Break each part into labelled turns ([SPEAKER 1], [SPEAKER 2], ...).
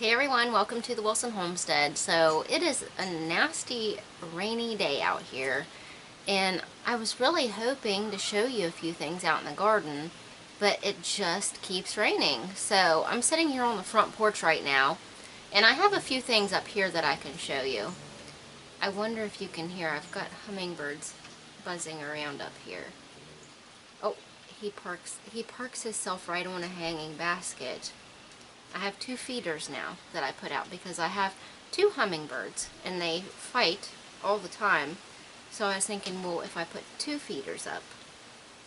[SPEAKER 1] Hey everyone, welcome to the Wilson Homestead. So it is a nasty rainy day out here, and I was really hoping to show you a few things out in the garden, but it just keeps raining. So I'm sitting here on the front porch right now, and I have a few things up here that I can show you. I wonder if you can hear, I've got hummingbirds buzzing around up here. Oh, he parks himself right on a hanging basket. I have two feeders now that I put out because I have two hummingbirds and they fight all the time. So I was thinking, well, if I put two feeders up,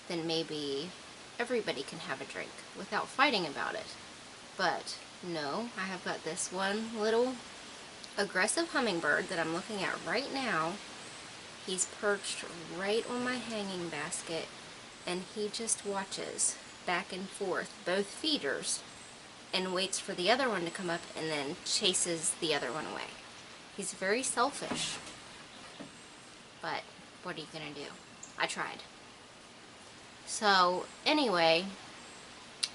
[SPEAKER 1] then maybe everybody can have a drink without fighting about it. But no, I have got this one little aggressive hummingbird that I'm looking at right now. He's perched right on my hanging basket and he just watches back and forth both feeders and waits for the other one to come up and then chases the other one away. He's very selfish, but what are you gonna do? I tried. So anyway,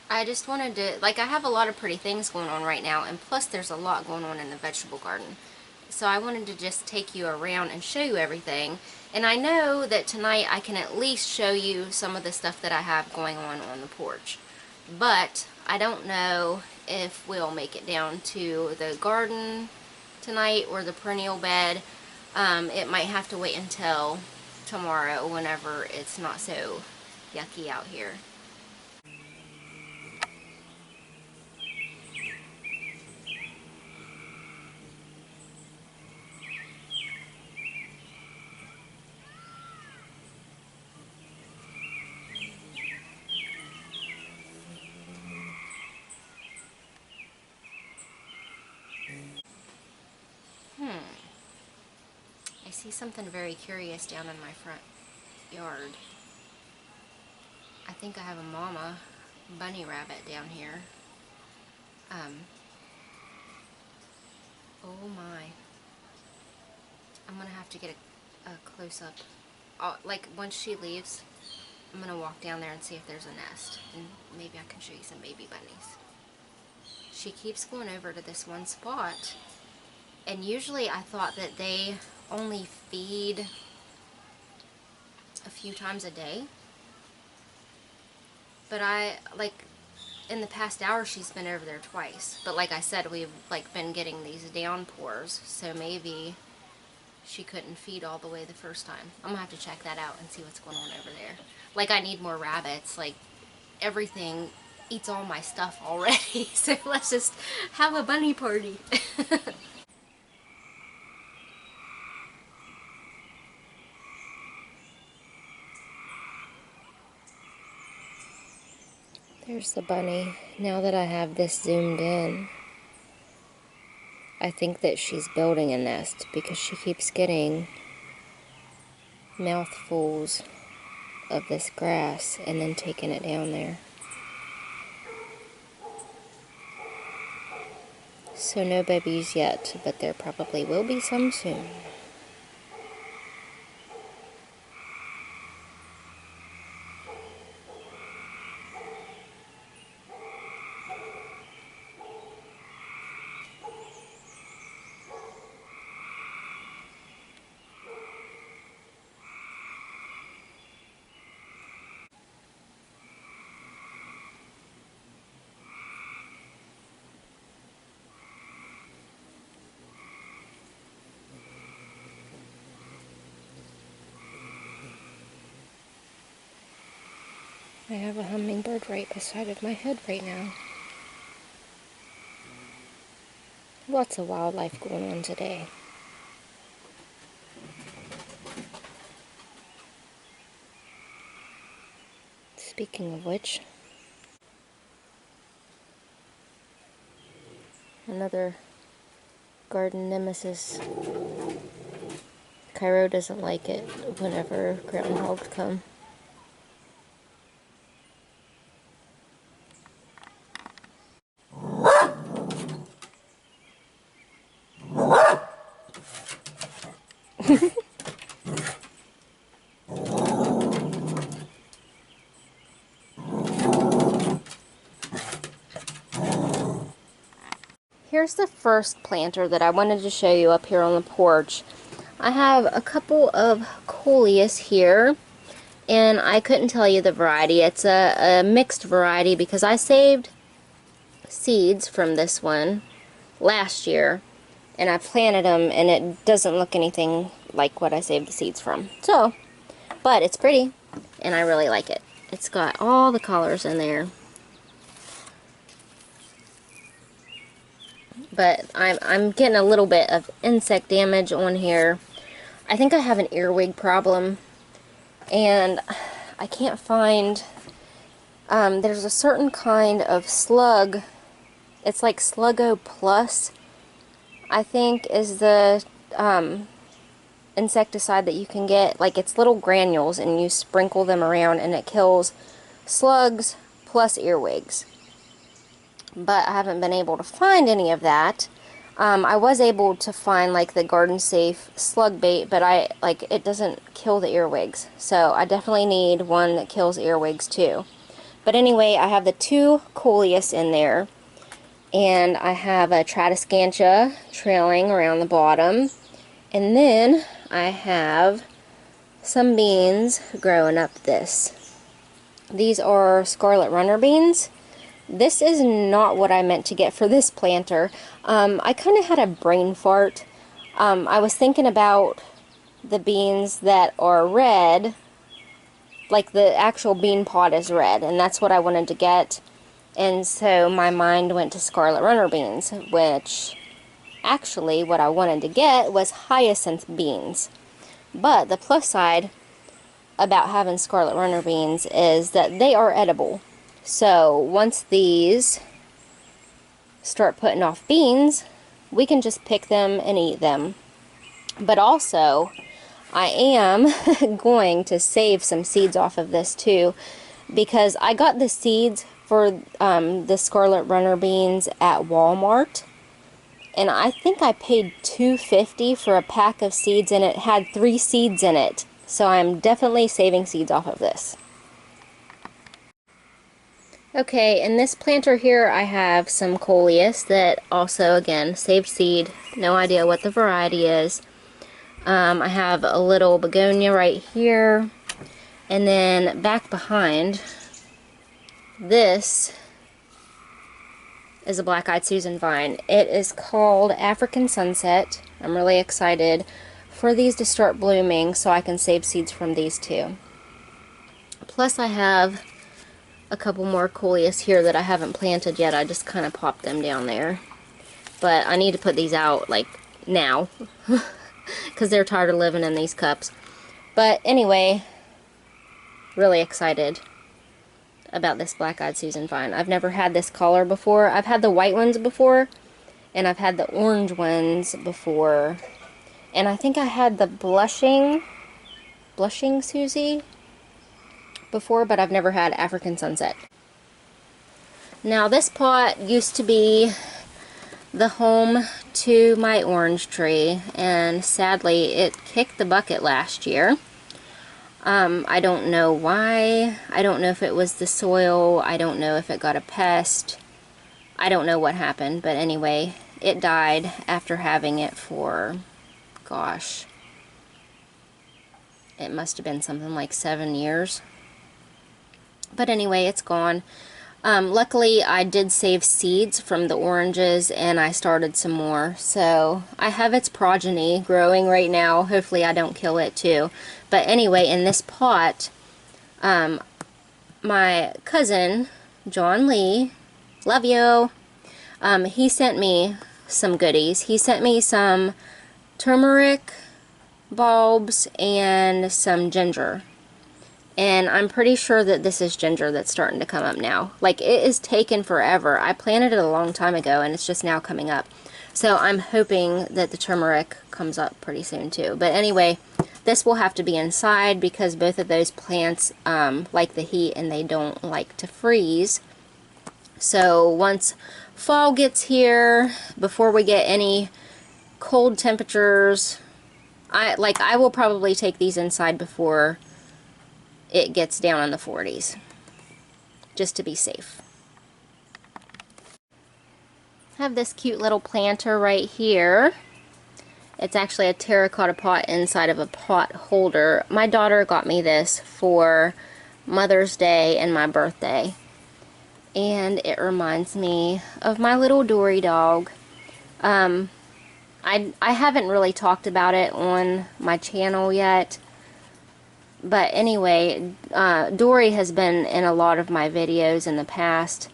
[SPEAKER 1] I just wanted to, I have a lot of pretty things going on right now, and plus there's a lot going on in the vegetable garden. So I wanted to just take you around and show you everything. And I know that tonight I can at least show you some of the stuff that I have going on the porch. But I don't know if we'll make it down to the garden tonight or the perennial bed. It might have to wait until tomorrow whenever it's not so yucky out here. I see something very curious down in my front yard. I think I have a mama bunny rabbit down here. Oh my. I'm gonna have to get a close-up. Once she leaves, I'm gonna walk down there and see if there's a nest, and maybe I can show you some baby bunnies. She keeps going over to this one spot, and usually I thought that they only feed a few times a day, but in the past hour she's been over there twice. But like I said, we've been getting these downpours, so maybe she couldn't feed all the way the first time. I'm gonna have to check that out and see what's going on over there. I need more rabbits. Everything eats all my stuff already, so let's just have a bunny party. There's the bunny. Now that I have this zoomed in, I think that she's building a nest because she keeps getting mouthfuls of this grass and then taking it down there. So no babies yet, but there probably will be some soon. I have a hummingbird right beside of my head right now. Lots of wildlife going on today. Speaking of which, another garden nemesis. Cairo doesn't like it whenever groundhogs come. here's the first planter that I wanted to show you up here on the porch. I have a couple of coleus here, and I couldn't tell you the variety. It's a mixed variety because I saved seeds from this one last year, and I planted them, and it doesn't look anything like what I saved the seeds from. So, but it's pretty, and I really like it. It's got all the colors in there. But I'm getting a little bit of insect damage on here. I think I have an earwig problem, and I can't find, there's a certain kind of slug, it's like Sluggo Plus, I think is the insecticide that you can get. Like, it's little granules and you sprinkle them around and it kills slugs plus earwigs. But I haven't been able to find any of that. I was able to find like the garden safe slug bait, but it doesn't kill the earwigs. So I definitely need one that kills earwigs too. But anyway, I have the 2 coleus in there, and I have a Trata trailing around the bottom, and then I have some beans growing up this. These are scarlet runner beans. This is not what I meant to get for this planter. I kind of had a brain fart. I was thinking about the beans that are red, like the actual bean pod is red, and that's what I wanted to get. And so my mind went to scarlet runner beans, which actually what I wanted to get was hyacinth beans. But the plus side about having scarlet runner beans is that they are edible. So once these start putting off beans, we can just pick them and eat them. But also, I am going to save some seeds off of this too, because I got the seeds for the scarlet runner beans at Walmart, and I think I paid $2.50 for a pack of seeds, and it had 3 seeds in it. So I'm definitely saving seeds off of this. Okay, in this planter here I have some coleus that also, again, saved seed. No idea what the variety is. I have a little begonia right here, and then back behind this is a black-eyed Susan vine. It is called African Sunset. I'm really excited for these to start blooming so I can save seeds from these too. Plus I have a couple more coleus here that I haven't planted yet. I just kind of popped them down there. But I need to put these out like now because they're tired of living in these cups. But anyway, really excited about this black-eyed Susan vine. I've never had this color before. I've had the white ones before, and I've had the orange ones before, and I think I had the blushing Susie before, but I've never had African Sunset. Now this pot used to be the home to my orange tree, and sadly it kicked the bucket last year. I don't know why. I don't know if it was the soil. I don't know if it got a pest. I don't know what happened, but anyway, it died after having it for, gosh, it must have been something like 7 years. But anyway, it's gone. Luckily, I did save seeds from the oranges, and I started some more. So I have its progeny growing right now. Hopefully I don't kill it too. But anyway, in this pot, my cousin, John Lee, love you, he sent me some goodies. He sent me some turmeric bulbs and some ginger. And I'm pretty sure that this is ginger that's starting to come up now. Like, it is taken forever. I planted it a long time ago, and it's just now coming up. So I'm hoping that the turmeric comes up pretty soon too. But anyway, this will have to be inside because both of those plants like the heat and they don't like to freeze. So once fall gets here, before we get any cold temperatures, I will probably take these inside before it gets down in the 40s, just to be safe. I have this cute little planter right here. It's actually a terracotta pot inside of a pot holder. My daughter got me this for Mother's Day and my birthday. And it reminds me of my little Dory dog. I haven't really talked about it on my channel yet. But anyway, Dory has been in a lot of my videos in the past.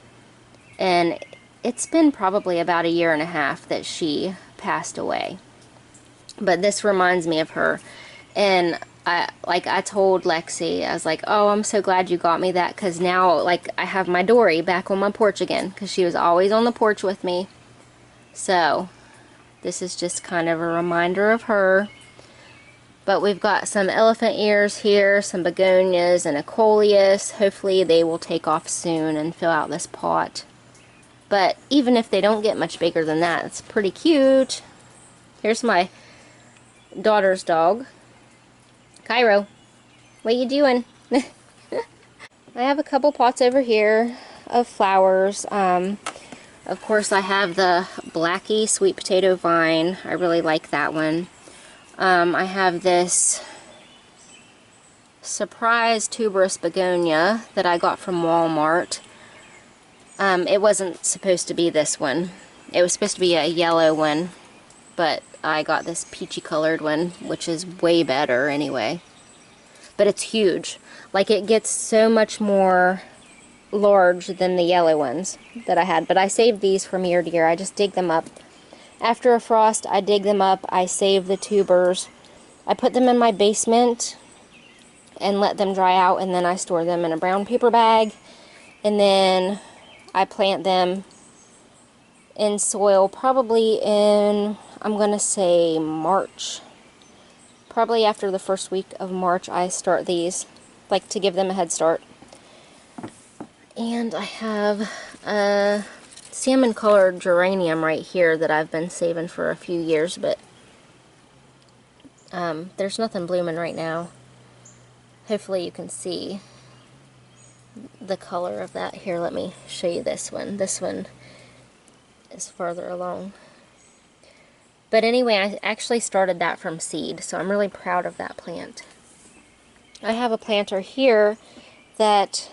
[SPEAKER 1] And it's been probably about 1.5 years that she passed away. But this reminds me of her. And I told Lexi, I was like, oh, I'm so glad you got me that, because now, like, I have my Dory back on my porch again, because she was always on the porch with me. So, this is just kind of a reminder of her. But we've got some elephant ears here, some begonias, and a coleus. Hopefully they will take off soon and fill out this pot. But even if they don't get much bigger than that, it's pretty cute. Here's my daughter's dog. Cairo, what you doing? I have a couple pots over here of flowers. Of course, I have the Blackie sweet potato vine. I really like that one. I have this surprise tuberous begonia that I got from Walmart. It wasn't supposed to be this one. It was supposed to be a yellow one, but I got this peachy colored one, which is way better anyway. But it's huge. Like, it gets so much more large than the yellow ones that I had. But I saved these from year to year. I just dig them up. After a frost, I dig them up. I save the tubers. I put them in my basement and let them dry out, and then I store them in a brown paper bag. And then I plant them in soil, probably in, I'm going to say, March. Probably after the first week of March I start these, like to give them a head start. And I have a salmon colored geranium right here that I've been saving for a few years, but there's nothing blooming right now. Hopefully you can see the color of that. Here, let me show you this one. This one is farther along. But anyway, I actually started that from seed, so I'm really proud of that plant. I have a planter here that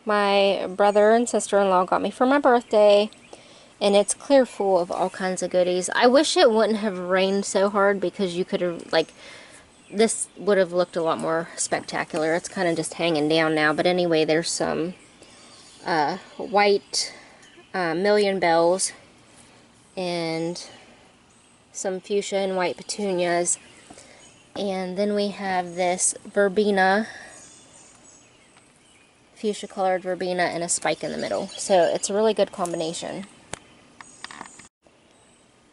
[SPEAKER 1] my brother and sister-in-law got me for my birthday, and it's clear full of all kinds of goodies. I wish it wouldn't have rained so hard, because you could have, like, this would have looked a lot more spectacular. It's kind of just hanging down now, but anyway, there's some white million bells and some fuchsia and white petunias, and then we have this verbena, fuchsia colored verbena, and a spike in the middle. So it's a really good combination.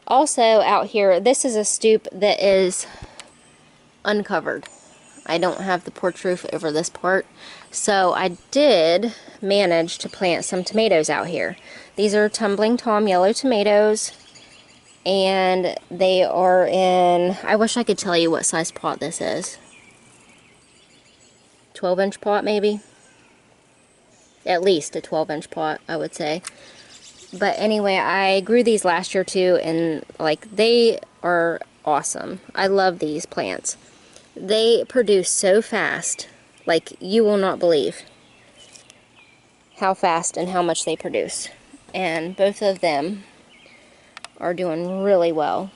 [SPEAKER 1] Also out here, this is a stoop that is uncovered. I don't have the porch roof over this part, so I did manage to plant some tomatoes out here. These are Tumbling Tom yellow tomatoes, and they are in, I wish I could tell you what size pot this is. 12-inch pot maybe? At least a 12-inch pot, I would say. But anyway, I grew these last year too, and like, they are awesome. I love these plants. They produce so fast, like, you will not believe how fast and how much they produce. And both of them are doing really well.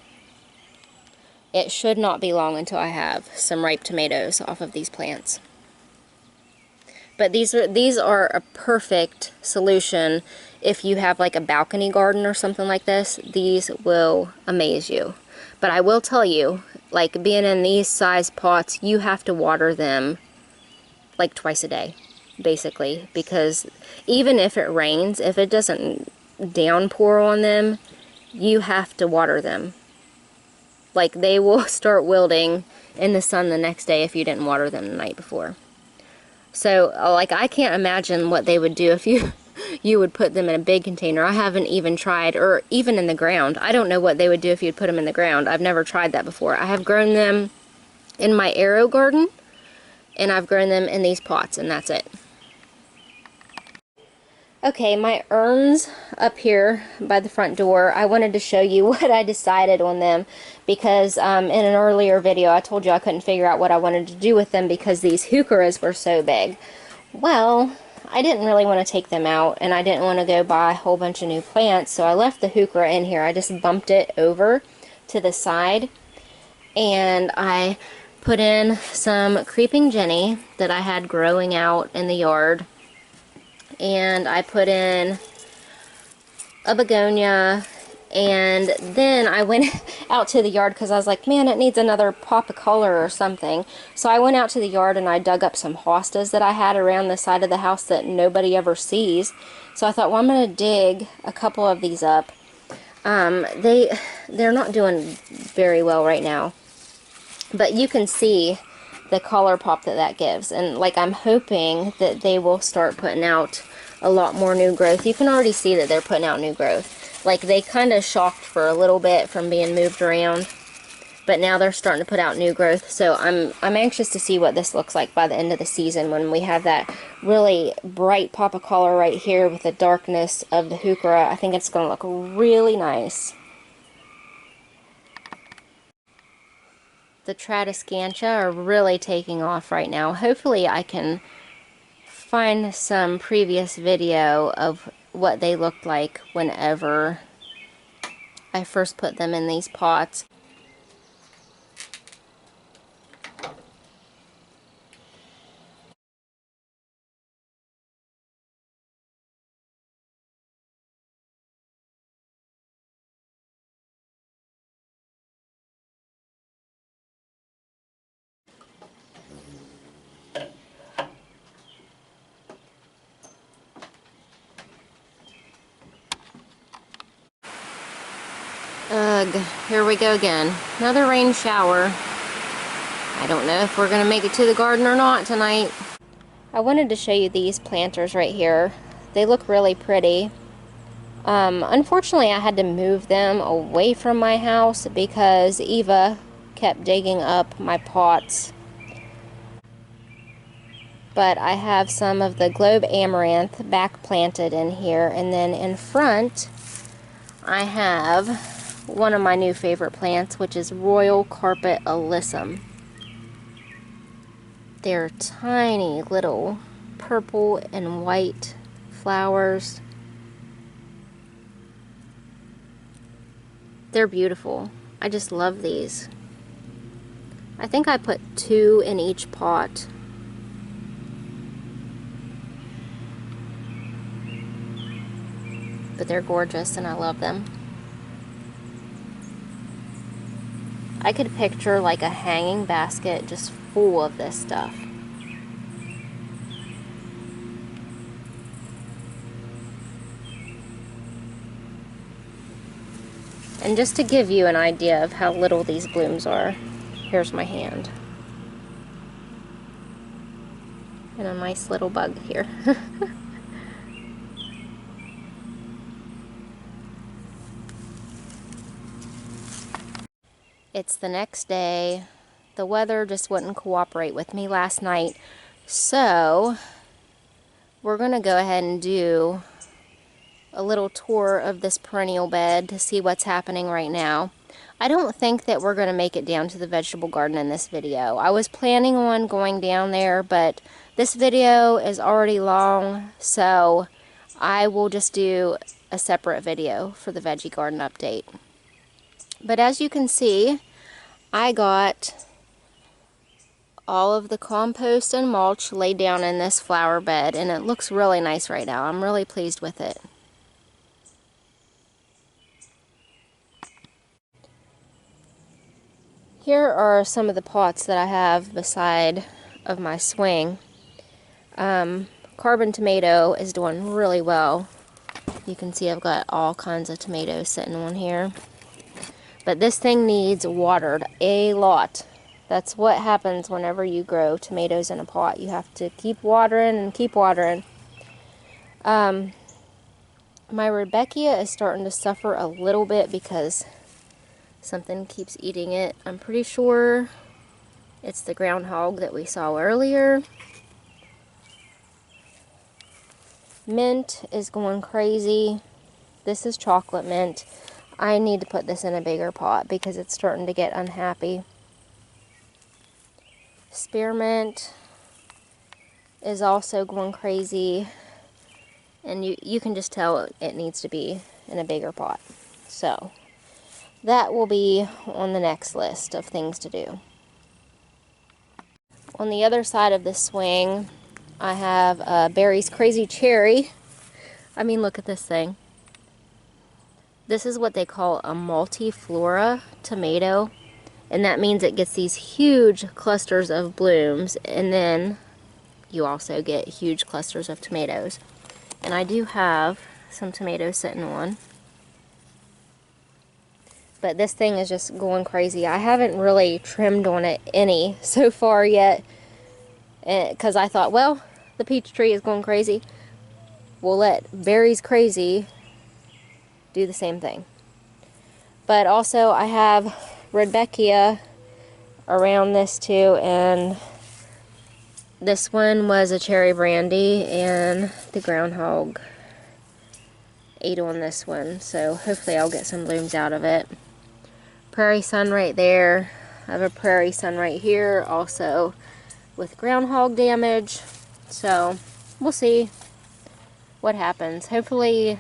[SPEAKER 1] It should not be long until I have some ripe tomatoes off of these plants. But these are a perfect solution if you have like a balcony garden or something like this. These will amaze you. But I will tell you, like, being in these size pots, you have to water them like twice a day, basically, because even if it rains, if it doesn't downpour on them, you have to water them. Like, they will start wilting in the sun the next day if you didn't water them the night before. So, like, I can't imagine what they would do if you would put them in a big container. I haven't even tried, or even in the ground. I don't know what they would do if you'd put them in the ground. I've never tried that before. I have grown them in my arrow garden, and I've grown them in these pots, and that's it. Okay, my urns up here by the front door, I wanted to show you what I decided on them because in an earlier video I told you I couldn't figure out what I wanted to do with them because these heucheras were so big. Well, I didn't really want to take them out and I didn't want to go buy a whole bunch of new plants, so I left the heuchera in here. I just bumped it over to the side and I put in some creeping Jenny that I had growing out in the yard, and I put in a begonia, and then I went out to the yard because I was like, man, it needs another pop of color or something. So I went out to the yard and I dug up some hostas that I had around the side of the house that nobody ever sees. So I thought, well, I'm going to dig a couple of these up. They're not doing very well right now, but you can see the color pop that gives, and like I'm hoping that they will start putting out a lot more new growth. You can already see that they're putting out new growth. Like they kind of shocked for a little bit from being moved around, but now they're starting to put out new growth. So I'm anxious to see what this looks like by the end of the season when we have that really bright pop of color right here with the darkness of the heuchera. I think it's going to look really nice. The Trata are really taking off right now. Hopefully I can find some previous video of what they looked like whenever I first put them in these pots. Ugh, here we go again. Another rain shower. I don't know if we're going to make it to the garden or not tonight. I wanted to show you these planters right here. They look really pretty. Unfortunately, I had to move them away from my house because Eva kept digging up my pots. But I have some of the Globe Amaranth back planted in here, and then in front I have one of my new favorite plants, which is Royal Carpet Alyssum. They're tiny little purple and white flowers. They're beautiful. I just love these. I think I put 2 in each pot. But they're gorgeous and I love them. I could picture like a hanging basket just full of this stuff. And just to give you an idea of how little these blooms are, here's my hand. And a nice little bug here. It's the next day. The weather just wouldn't cooperate with me last night. So, we're going to go ahead and do a little tour of this perennial bed to see what's happening right now. I don't think that we're going to make it down to the vegetable garden in this video. I was planning on going down there, but this video is already long, so I will just do a separate video for the veggie garden update. But as you can see, I got all of the compost and mulch laid down in this flower bed, and it looks really nice right now. I'm really pleased with it. Here are some of the pots that I have beside of my swing. Carbon tomato is doing really well. You can see I've got all kinds of tomatoes sitting on here. But this thing needs watered a lot. That's what happens whenever you grow tomatoes in a pot. You have to keep watering and keep watering. My Rebecca is starting to suffer a little bit because something keeps eating it. I'm pretty sure it's the groundhog that we saw earlier. Mint is going crazy. This is chocolate mint. I need to put this in a bigger pot because it's starting to get unhappy. Spearmint is also going crazy, and you can just tell it needs to be in a bigger pot. So that will be on the next list of things to do. On the other side of the swing, I have Barry's Crazy Cherry. I mean, look at this thing. This is what they call a multiflora tomato, and that means it gets these huge clusters of blooms, and then you also get huge clusters of tomatoes. And I do have some tomatoes sitting on, but this thing is just going crazy. I haven't really trimmed on it any so far yet, because I thought, well, the peach tree is going crazy. We'll let Berries Crazy do the same thing. But also I have Rudbeckia around this too, and this one was a cherry brandy, and the groundhog ate on this one, so hopefully I'll get some blooms out of it. Prairie sun right there. I have a prairie sun right here also with groundhog damage, so we'll see what happens. Hopefully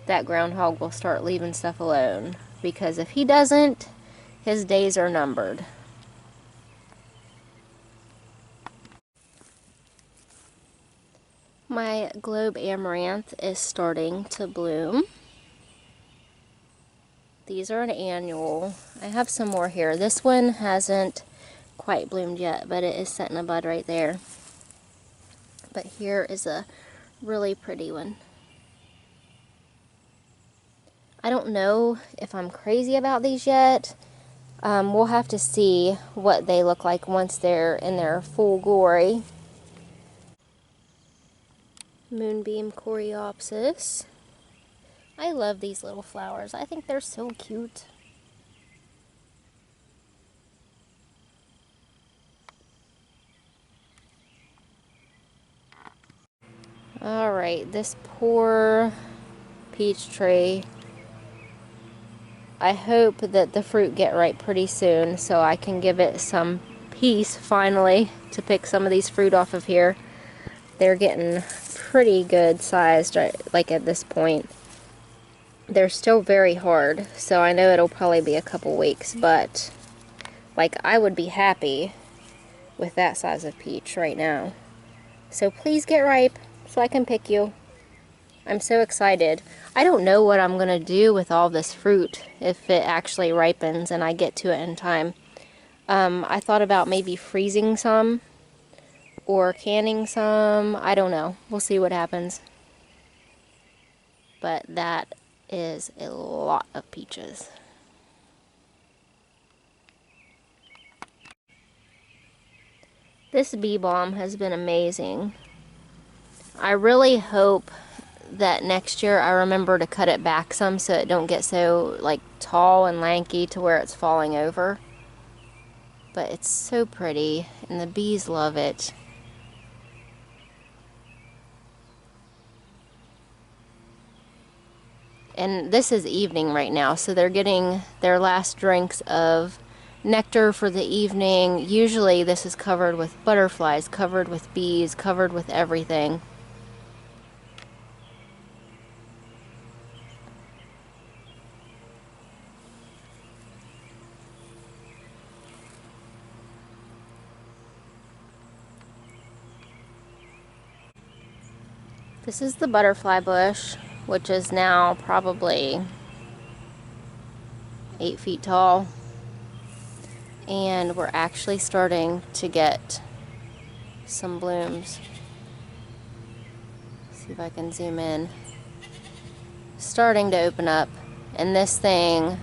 [SPEAKER 1] that groundhog will start leaving stuff alone, because if he doesn't, his days are numbered. My globe amaranth is starting to bloom. These are an annual. I have some more here. This one hasn't quite bloomed yet, but it is setting a bud right there. But here is a really pretty one. I don't know if I'm crazy about these yet. We'll have to see what they look like once they're in their full glory. Moonbeam coreopsis. I love these little flowers. I think they're so cute. Alright, this poor peach tree. I hope that the fruit get ripe pretty soon so I can give it some peace finally to pick some of these fruit off of here. They're getting pretty good sized, like at this point. They're still very hard, so I know it'll probably be a couple weeks, but like I would be happy with that size of peach right now. So please get ripe so I can pick you. I'm so excited. I don't know what I'm gonna do with all this fruit if it actually ripens and I get to it in time. I thought about maybe freezing some or canning some. I don't know. We'll see what happens. But that is a lot of peaches. This bee balm has been amazing. I really hope that next year I remember to cut it back some so it don't get so like tall and lanky to where it's falling over. But it's so pretty and the bees love it. And this is evening right now, so they're getting their last drinks of nectar for the evening. Usually this is covered with butterflies, covered with bees, covered with everything. This is the butterfly bush, which is now probably 8 feet tall. And we're actually starting to get some blooms. See if I can zoom in. Starting to open up. And this thing,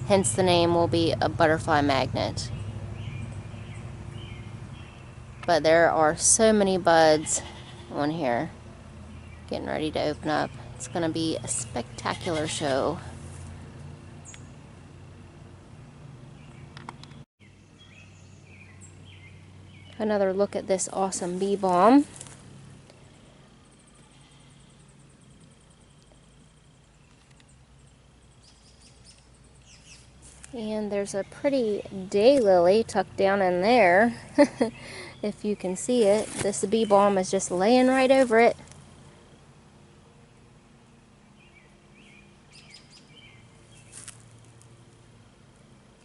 [SPEAKER 1] hence the name, will be a butterfly magnet. But there are so many buds on here getting ready to open up. It's going to be a spectacular show. Another look at this awesome bee balm. And there's a pretty daylily tucked down in there. If you can see it, this bee balm is just laying right over it.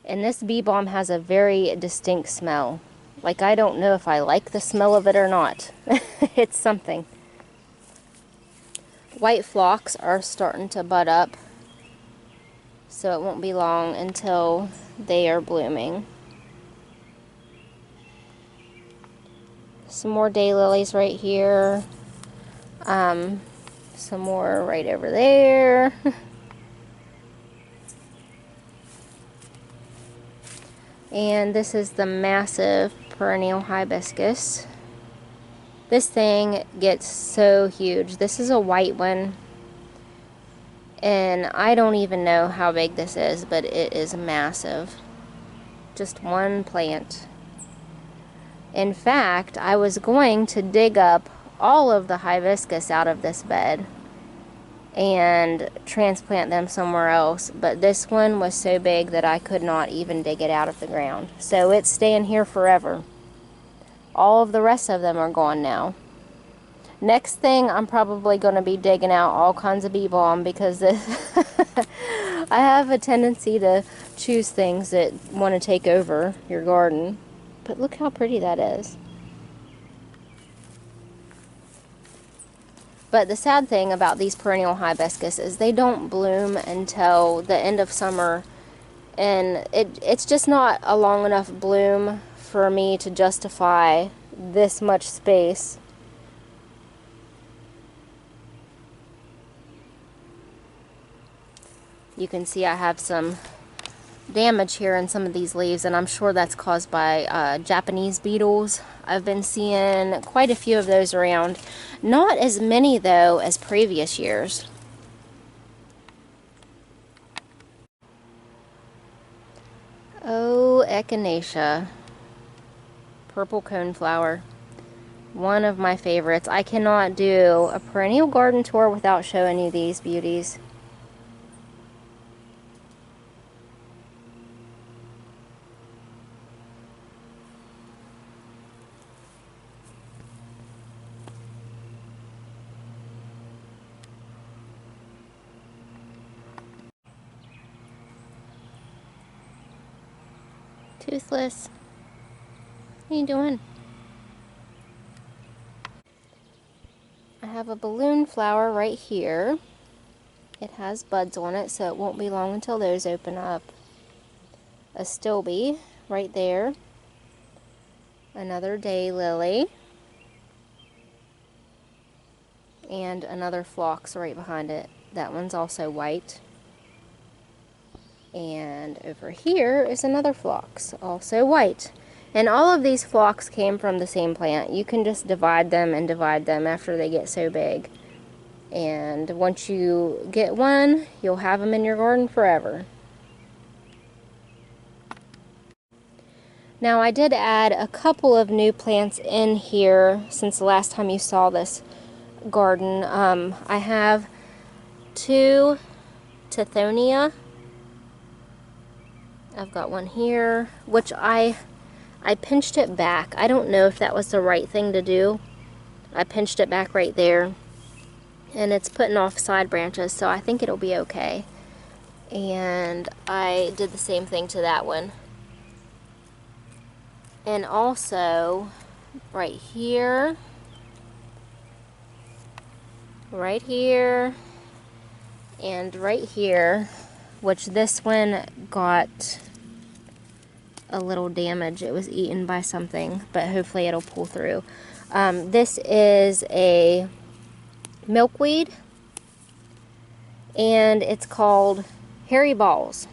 [SPEAKER 1] And this bee balm has a very distinct smell. Like, I don't know if I like the smell of it or not. It's something. White phlox are starting to bud up, so it won't be long until they are blooming. Some more daylilies right here. Some more right over there. And this is the massive perennial hibiscus. This thing gets so huge. This is a white one, and I don't even know how big this is, but it is massive. Just one plant. In fact, I was going to dig up all of the hibiscus out of this bed and transplant them somewhere else, but this one was so big that I could not even dig it out of the ground. So it's staying here forever. All of the rest of them are gone now. Next thing, I'm probably going to be digging out all kinds of bee balm, because I have a tendency to choose things that want to take over your garden. But look how pretty that is. But the sad thing about these perennial hibiscus is they don't bloom until the end of summer, and it's just not a long enough bloom for me to justify this much space. You can see I have some damage here in some of these leaves, and I'm sure that's caused by Japanese beetles. I've been seeing quite a few of those around. Not as many, though, as previous years. Oh, echinacea. Purple coneflower. One of my favorites. I cannot do a perennial garden tour without showing you these beauties. Toothless. What are you doing? I have a balloon flower right here. It has buds on it, so it won't be long until those open up. A stilby right there. Another daylily. And another phlox right behind it. That one's also white. And over here is another phlox, also white. And all of these phlox came from the same plant. You can just divide them and divide them after they get so big. And once you get one, you'll have them in your garden forever. Now, I did add a couple of new plants in here since the last time you saw this garden. I have two Tithonia. I've got one here, which I pinched it back. I don't know if that was the right thing to do. I pinched it back right there, and it's putting off side branches, so I think it'll be okay. And I did the same thing to that one. And also, right here, and right here, which this one got a little damage. It was eaten by something, but hopefully it'll pull through. This is a milkweed, and it's called hairy balls.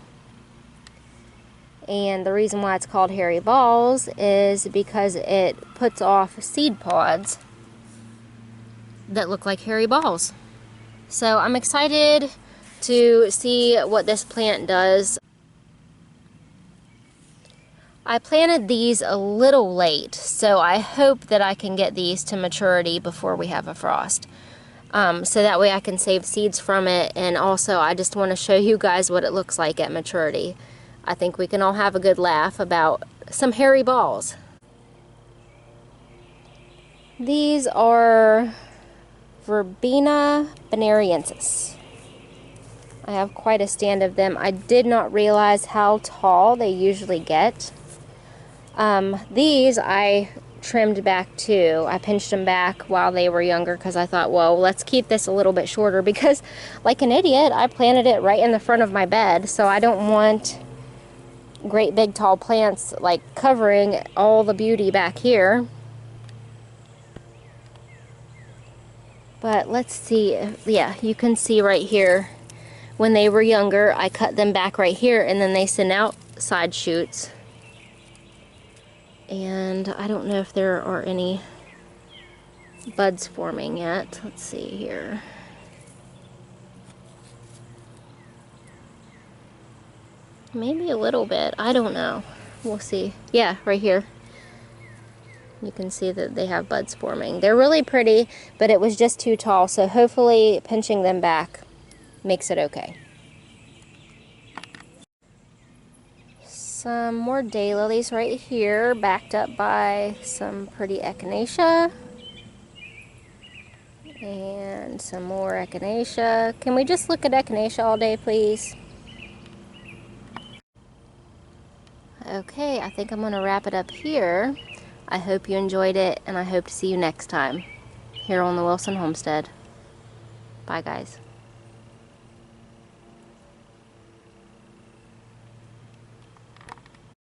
[SPEAKER 1] And the reason why it's called hairy balls is because it puts off seed pods that look like hairy balls. So I'm excited to see what this plant does. I planted these a little late, so I hope that I can get these to maturity before we have a frost. So that way I can save seeds from it, and also I just want to show you guys what it looks like at maturity. I think we can all have a good laugh about some hairy balls. These are Verbena bonariensis. I have quite a stand of them. I did not realize how tall they usually get. These I trimmed back too. I pinched them back while they were younger because I thought, well, let's keep this a little bit shorter, because like an idiot, I planted it right in the front of my bed, so I don't want great big tall plants like covering all the beauty back here. But let's see, yeah, you can see right here, when they were younger, I cut them back right here, and then they send out side shoots. And I don't know if there are any buds forming yet. Let's see here. Maybe a little bit, I don't know. We'll see. Yeah, right here. You can see that they have buds forming. They're really pretty, but it was just too tall, so hopefully pinching them back makes it okay. Some more daylilies right here, backed up by some pretty echinacea. And some more echinacea. Can we just look at echinacea all day, please? Okay, I think I'm going to wrap it up here. I hope you enjoyed it, and I hope to see you next time here on the Wilson Homestead. Bye, guys.